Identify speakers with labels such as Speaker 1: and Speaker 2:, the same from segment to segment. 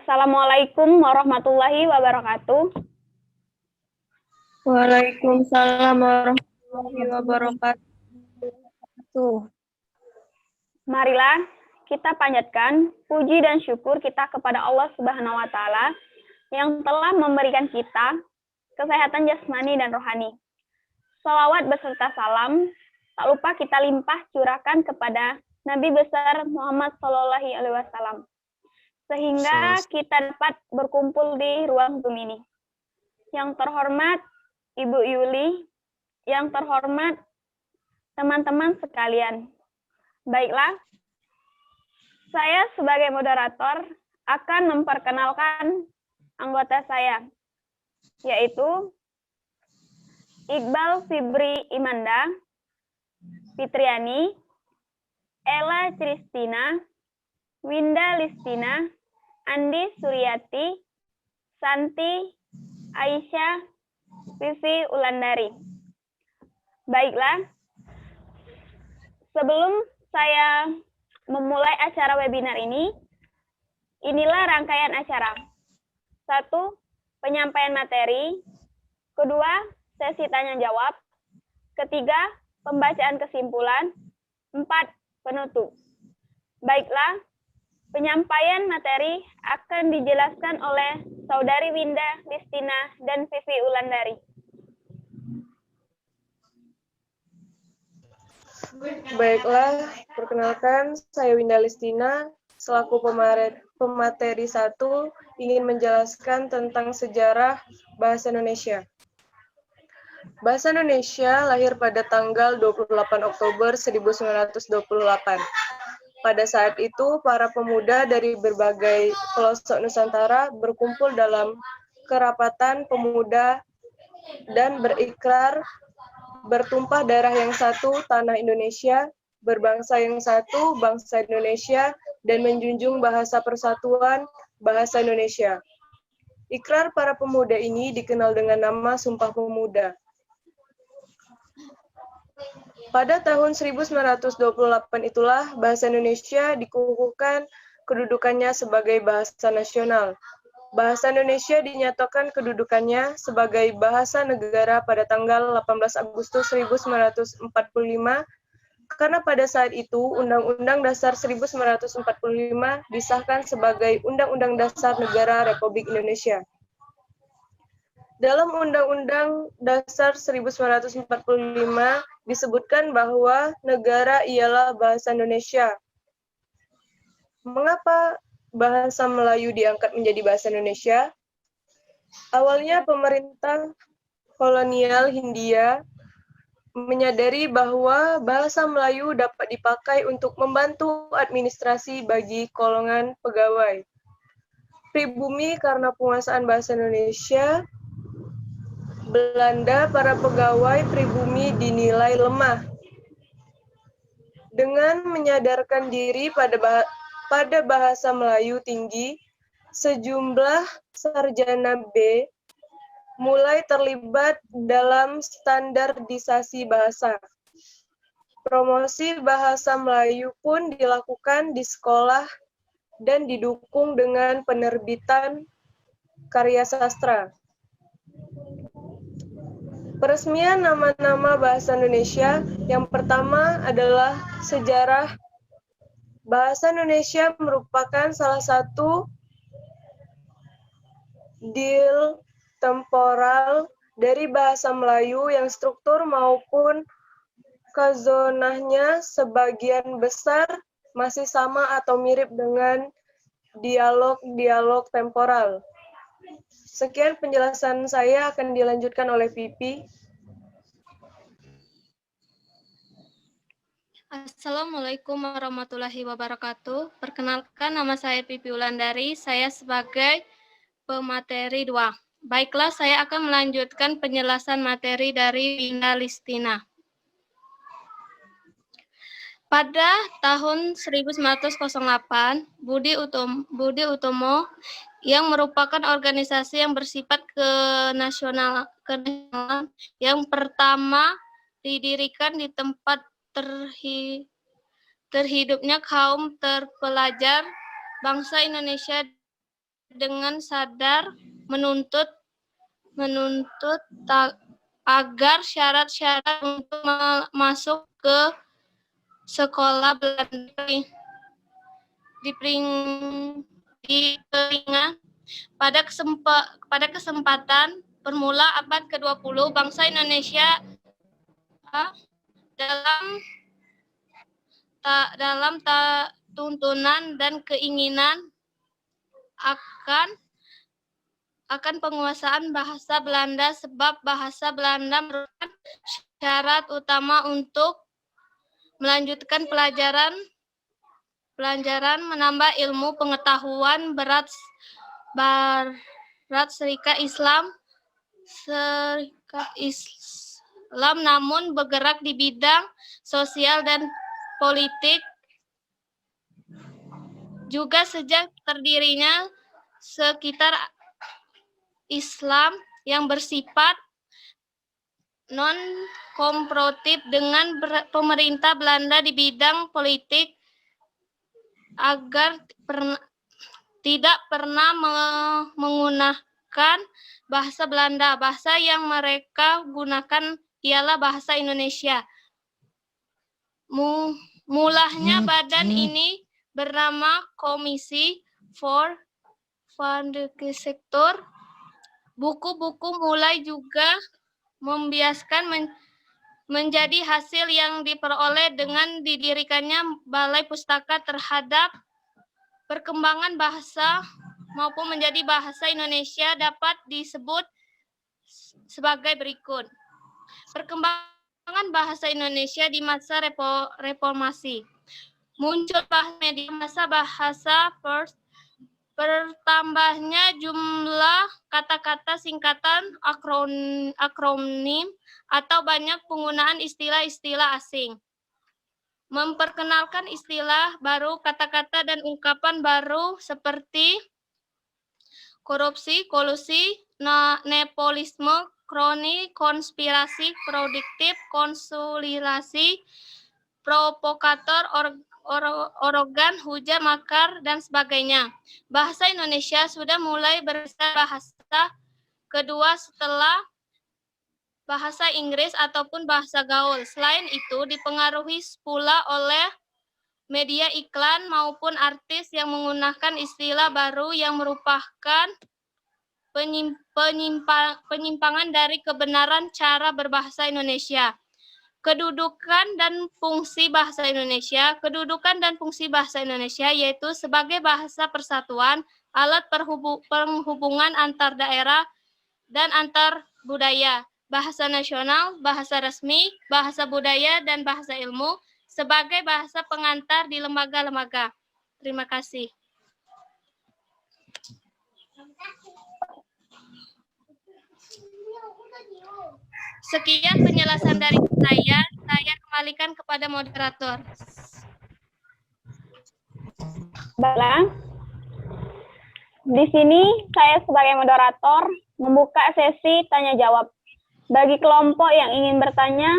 Speaker 1: Assalamualaikum warahmatullahi wabarakatuh.
Speaker 2: Waalaikumsalam warahmatullahi wabarakatuh.
Speaker 1: Marilah kita panjatkan puji dan syukur kita kepada Allah Subhanahu wa taala yang telah memberikan kita kesehatan jasmani dan rohani. Salawat beserta salam tak lupa kita limpah curahkan kepada Nabi besar Muhammad Shallallahu alaihi wasallam sehingga kita dapat berkumpul di ruang Zoom ini. Yang terhormat Ibu Yuli, yang terhormat teman-teman sekalian. Baiklah, saya sebagai moderator akan memperkenalkan anggota saya, yaitu Iqbal Fibri Imanda, Fitriani, Ella Tristina, Winda Listina, Andi Suryati, Santi, Aisyah, Vivi Ulandari. Baiklah, sebelum saya memulai acara webinar ini, inilah rangkaian acara. 1. Penyampaian materi. 2. Sesi tanya-jawab. 3. Pembacaan kesimpulan. 4. Penutup. Baiklah, penyampaian materi akan dijelaskan oleh Saudari Winda Listina dan Vivi Ulandari.
Speaker 2: Baiklah, perkenalkan saya Winda Listina, selaku pemateri 1, ingin menjelaskan tentang sejarah bahasa Indonesia. Bahasa Indonesia lahir pada tanggal 28 Oktober 1928. Pada saat itu, para pemuda dari berbagai pelosok Nusantara berkumpul dalam kerapatan pemuda dan berikrar bertumpah darah yang satu, tanah Indonesia, berbangsa yang satu, bangsa Indonesia, dan menjunjung bahasa persatuan, bahasa Indonesia. Ikrar para pemuda ini dikenal dengan nama Sumpah Pemuda. Pada tahun 1928 itulah bahasa Indonesia dikukuhkan kedudukannya sebagai bahasa nasional. Bahasa Indonesia dinyatakan kedudukannya sebagai bahasa negara pada tanggal 18 Agustus 1945 karena pada saat itu Undang-Undang Dasar 1945 disahkan sebagai Undang-Undang Dasar Negara Republik Indonesia. Dalam Undang-Undang Dasar 1945 disebutkan bahwa negara ialah bahasa Indonesia. Mengapa bahasa Melayu diangkat menjadi bahasa Indonesia? Awalnya pemerintah kolonial Hindia menyadari bahwa bahasa Melayu dapat dipakai untuk membantu administrasi bagi golongan pegawai pribumi karena penguasaan bahasa Indonesia. Belanda, para pegawai pribumi dinilai lemah. Dengan menyadarkan diri pada bahasa Melayu tinggi, sejumlah sarjana B mulai terlibat dalam standarisasi bahasa. Promosi bahasa Melayu pun dilakukan di sekolah dan didukung dengan penerbitan karya sastra. Peresmian nama-nama bahasa Indonesia yang pertama adalah sejarah. Bahasa Indonesia merupakan salah satu deal temporal dari bahasa Melayu yang struktur maupun kazonahnya sebagian besar masih sama atau mirip dengan dialog-dialog temporal. Sekian penjelasan saya, akan dilanjutkan oleh Pipi.
Speaker 3: Assalamualaikum warahmatullahi wabarakatuh. Perkenalkan, nama saya Pipi Ulandari. Saya sebagai pemateri 2. Baiklah, saya akan melanjutkan penjelasan materi dari Winda Listina. Pada tahun 1908, Budi Utomo yang merupakan organisasi yang bersifat kenasionalan yang pertama didirikan di tempat terhidupnya kaum terpelajar bangsa Indonesia dengan sadar menuntut agar syarat-syarat untuk masuk ke sekolah Belanda diperingat. Pada kesempatan bermula abad ke-20, bangsa Indonesia dalam tuntunan dan keinginan akan penguasaan bahasa Belanda, sebab bahasa Belanda merupakan syarat utama untuk melanjutkan pelajaran, menambah ilmu pengetahuan berat Serikat Islam, namun bergerak di bidang sosial dan politik. Juga sejak terdirinya sekitar Islam yang bersifat non-kompetitif dengan pemerintah Belanda di bidang politik, agar tidak pernah menggunakan bahasa Belanda. Bahasa yang mereka gunakan ialah bahasa Indonesia. Mulanya badan ini bernama Komisi for Sektor. Buku-buku mulai juga membiaskan menjadi hasil yang diperoleh dengan didirikannya Balai Pustaka terhadap perkembangan bahasa maupun menjadi bahasa Indonesia dapat disebut sebagai berikut. Perkembangan bahasa Indonesia di masa reformasi. Muncul masa bahasa bertambahnya jumlah kata-kata singkatan, akronim, atau banyak penggunaan istilah-istilah asing. Memperkenalkan istilah baru, kata-kata dan ungkapan baru seperti korupsi, kolusi, nepotisme, kroni, konspirasi, produktif, konsolidasi, provokator, arogan, hujat, makar, dan sebagainya. Bahasa Indonesia sudah mulai bergeser bahasa kedua setelah bahasa Inggris ataupun bahasa gaul. Selain itu, dipengaruhi pula oleh media iklan maupun artis yang menggunakan istilah baru yang merupakan penyimpangan dari kebenaran cara berbahasa Indonesia. Kedudukan dan fungsi bahasa Indonesia. Kedudukan dan fungsi bahasa Indonesia yaitu sebagai bahasa persatuan, alat penghubungan antar daerah dan antar budaya, bahasa nasional, bahasa resmi, bahasa budaya, dan bahasa ilmu, sebagai bahasa pengantar di lembaga-lembaga. Terima kasih. Sekian penjelasan dari saya kembalikan kepada moderator.
Speaker 1: Baiklah. Di sini saya sebagai moderator membuka sesi tanya jawab. Bagi kelompok yang ingin bertanya,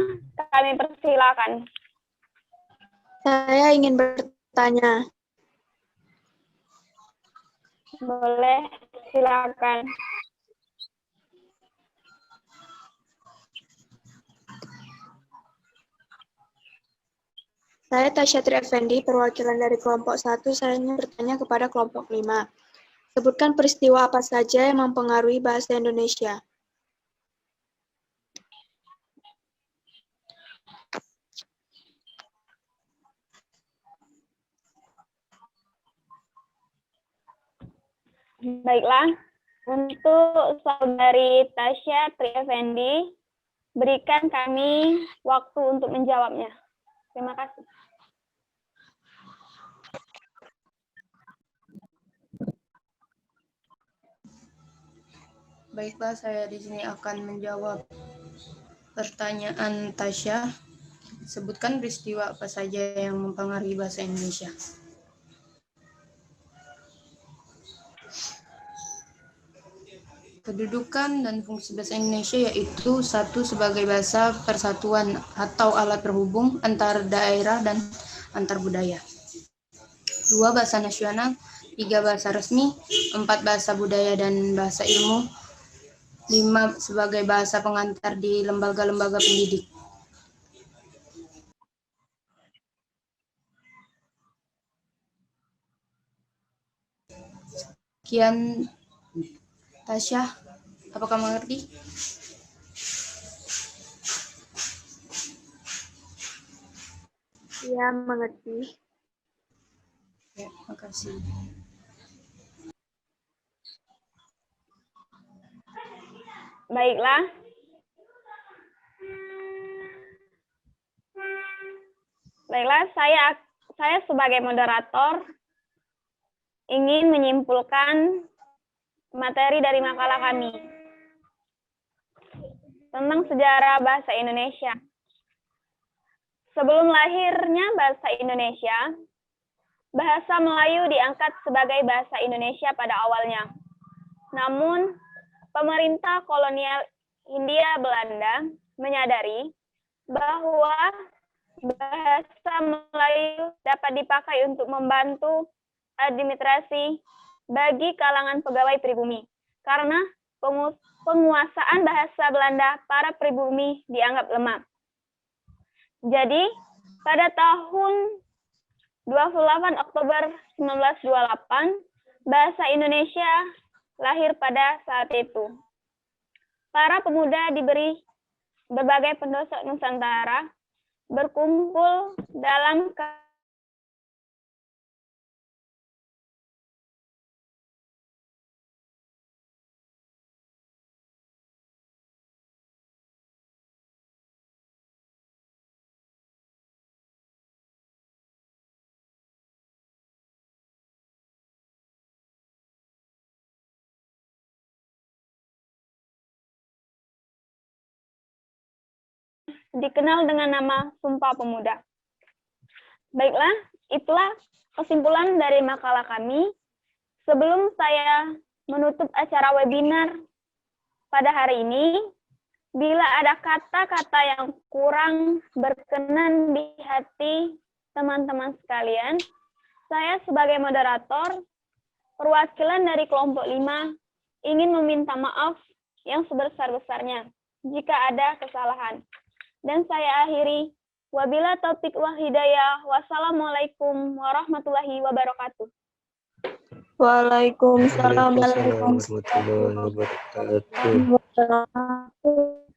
Speaker 1: kami persilakan.
Speaker 4: Saya ingin bertanya.
Speaker 1: Boleh, silakan.
Speaker 4: Saya Tasya Tri Effendi, perwakilan dari kelompok 1. Saya ingin bertanya kepada kelompok 5. Sebutkan peristiwa apa saja yang mempengaruhi bahasa Indonesia.
Speaker 1: Baiklah, untuk saudari Tasya Tri Effendi, berikan kami waktu untuk menjawabnya. Terima kasih.
Speaker 5: Baiklah, saya di sini akan menjawab pertanyaan Tasya. Sebutkan peristiwa apa saja yang mempengaruhi bahasa Indonesia. Kedudukan dan fungsi bahasa Indonesia yaitu 1. Sebagai bahasa persatuan atau alat penghubung antar daerah dan antar budaya. 2. Bahasa nasional 3 bahasa resmi, 4 bahasa budaya dan bahasa ilmu, 5 sebagai bahasa pengantar di lembaga-lembaga pendidik. Sekian, Tasya, apakah mengerti?
Speaker 4: Ya, mengerti.
Speaker 5: Ya, makasih.
Speaker 1: Baiklah. Baiklah, saya sebagai moderator ingin menyimpulkan materi dari makalah kami tentang sejarah bahasa Indonesia. Sebelum lahirnya bahasa Indonesia, bahasa Melayu diangkat sebagai bahasa Indonesia pada awalnya. Namun, pemerintah kolonial Hindia Belanda menyadari bahwa bahasa Melayu dapat dipakai untuk membantu administrasi bagi kalangan pegawai pribumi, karena penguasaan bahasa Belanda para pribumi dianggap lemah. Jadi, pada tahun 28 Oktober 1928, bahasa Indonesia lahir pada saat itu. Para pemuda diberi berbagai pendosok Nusantara berkumpul dalam dikenal dengan nama Sumpah Pemuda. Baiklah, itulah kesimpulan dari makalah kami. Sebelum saya menutup acara webinar pada hari ini, bila ada kata-kata yang kurang berkenan di hati teman-teman sekalian, saya sebagai moderator, perwakilan dari kelompok 5, ingin meminta maaf yang sebesar-besarnya jika ada kesalahan. Dan saya akhiri, wabila taufik wal hidayah, wassalamualaikum warahmatullahi wabarakatuh.
Speaker 4: Waalaikumsalam
Speaker 6: Waalaikumsalam warahmatullahi wabarakatuh.
Speaker 4: warahmatullahi wabarakatuh.